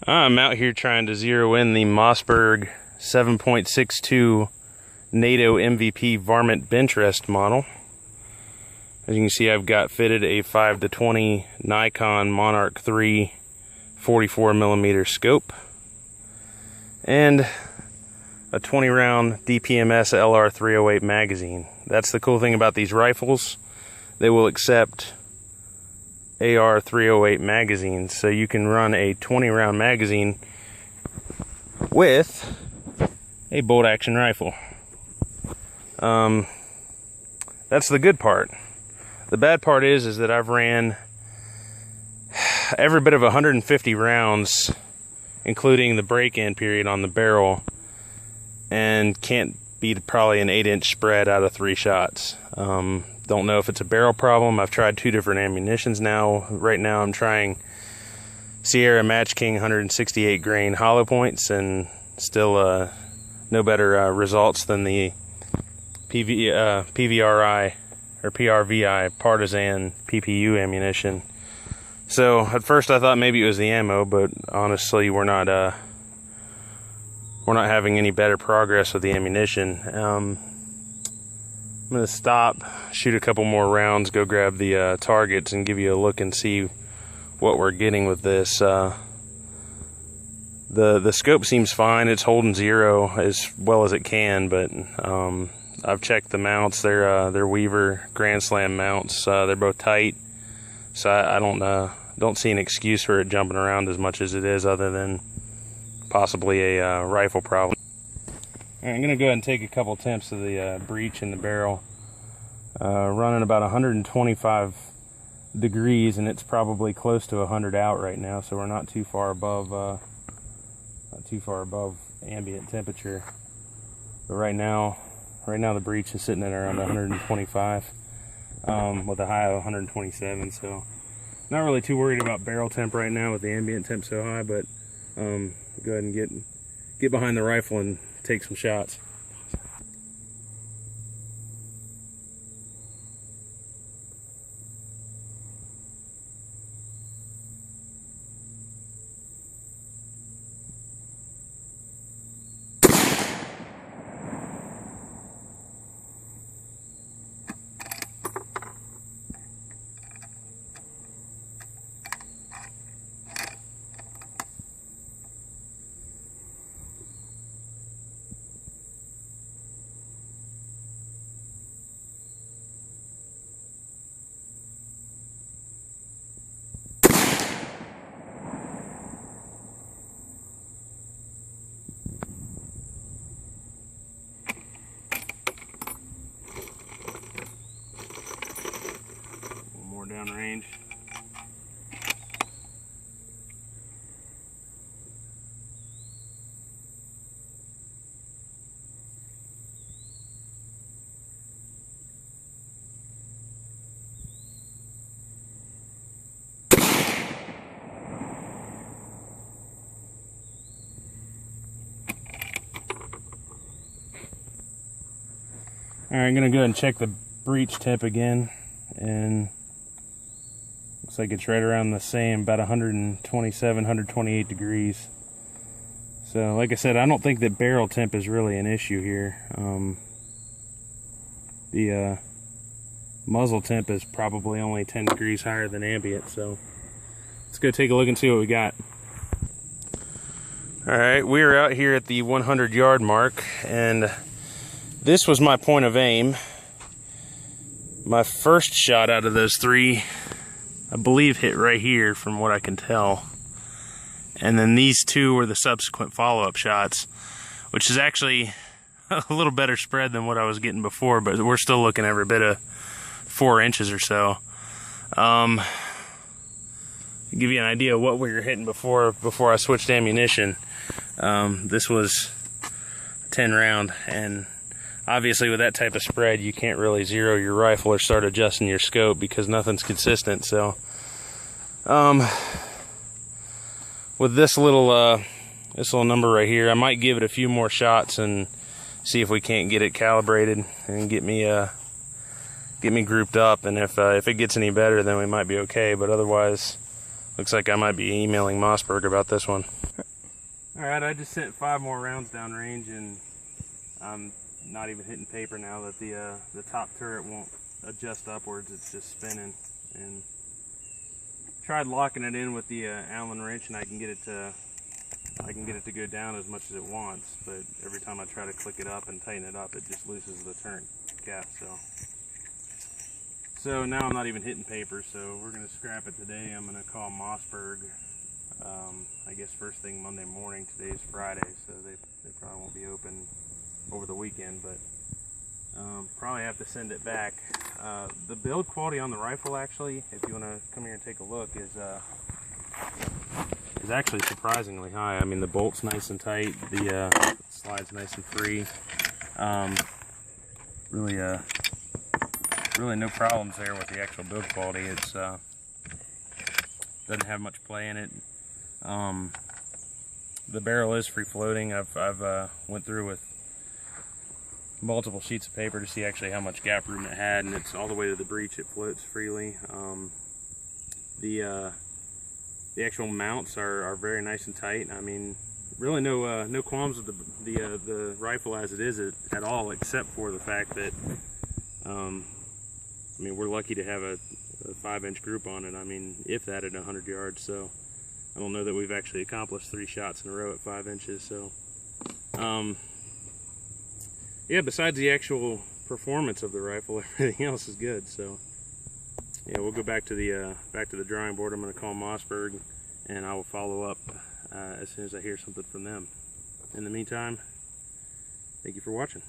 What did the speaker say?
I'm out here trying to zero in the Mossberg 7.62 Nato MVP Varmint Benchrest model. As you can see, I've got fitted a 5-20 Nikon Monarch 3 44mm scope and a 20 round DPMS LR308 magazine. That's the cool thing about these rifles. They will accept AR308 magazines, so you can run a 20 round magazine with a bolt action rifle. That's the good part. The bad part is that I've ran every bit of 150 rounds, including the break-in period on the barrel, and can't beat probably an 8-inch spread out of 3 shots. Don't know if it's a barrel problem. I've tried 2 different ammunitions now. Right now I'm trying Sierra Match King 168 grain hollow points, and still no better results than the PVRI or PRVI Partisan PPU ammunition. So at first I thought maybe it was the ammo, but honestly we're not having any better progress with the ammunition. I'm gonna stop, shoot a couple more rounds, go grab the targets, and give you a look and see what we're getting with this. The scope seems fine. It's holding 0 as well as it can, but I've checked the mounts. They're Weaver Grand Slam mounts. They're both tight, so I don't see an excuse for it jumping around as much as it is, other than possibly a rifle problem. All right, I'm gonna go ahead and take a couple attempts of the breech in the barrel. Running about 125 degrees, and it's probably close to 100 out right now, so we're not too far above ambient temperature. But right now the breech is sitting at around 125 with a high of 127. So not really too worried about barrel temp right now with the ambient temp so high, but go ahead and get behind the rifle and take some shots. Downrange. Alright, I'm gonna go ahead and check the breech temp again, and looks like it's right around the same, about 127, 128 degrees. So like I said, I don't think that barrel temp is really an issue here. The muzzle temp is probably only 10 degrees higher than ambient, so let's go take a look and see what we got. Alright, we're out here at the 100 yard mark, and this was my point of aim. My first shot out of those 3, I believe, hit right here from what I can tell. And then these 2 were the subsequent follow-up shots, which is actually a little better spread than what I was getting before, but we're still looking every bit of 4 inches or so. To give you an idea of what we were hitting before I switched ammunition, this was 10 round, and obviously with that type of spread you can't really zero your rifle or start adjusting your scope because nothing's consistent. So with this little number right here, I might give it a few more shots and see if we can't get it calibrated and get me grouped up, and if it gets any better then we might be okay, but otherwise Looks like I might be emailing Mossberg about this one. Alright, I just sent 5 more rounds downrange, and I'm not even hitting paper now that the top turret won't adjust upwards. It's just spinning. And tried locking it in with the Allen wrench, and I can get it to go down as much as it wants, but every time I try to click it up and tighten it up, it just looses the turret cap. So now I'm not even hitting paper, so we're going to scrap it today. I'm going to call Mossberg, I guess first thing Monday morning. Today's Friday, so they probably won't be open over the weekend, but probably have to send it back. The build quality on the rifle, actually, if you want to come here and take a look, is actually surprisingly high. I mean, the bolt's nice and tight, the slide's nice and free. Really no problems there with the actual build quality. It's doesn't have much play in it. The barrel is free floating. I've went through with multiple sheets of paper to see actually how much gap room it had, and it's all the way to the breech. It floats freely. The actual mounts are very nice and tight. I mean, really no qualms with the rifle as it is at all, except for the fact that I mean, we're lucky to have a 5-inch group on it. I mean, if that at 100 yards. So I don't know that we've actually accomplished 3 shots in a row at 5 inches. So yeah, besides the actual performance of the rifle, everything else is good. So yeah, we'll go back to the drawing board. I'm going to call Mossberg, and I will follow up as soon as I hear something from them. In the meantime, thank you for watching.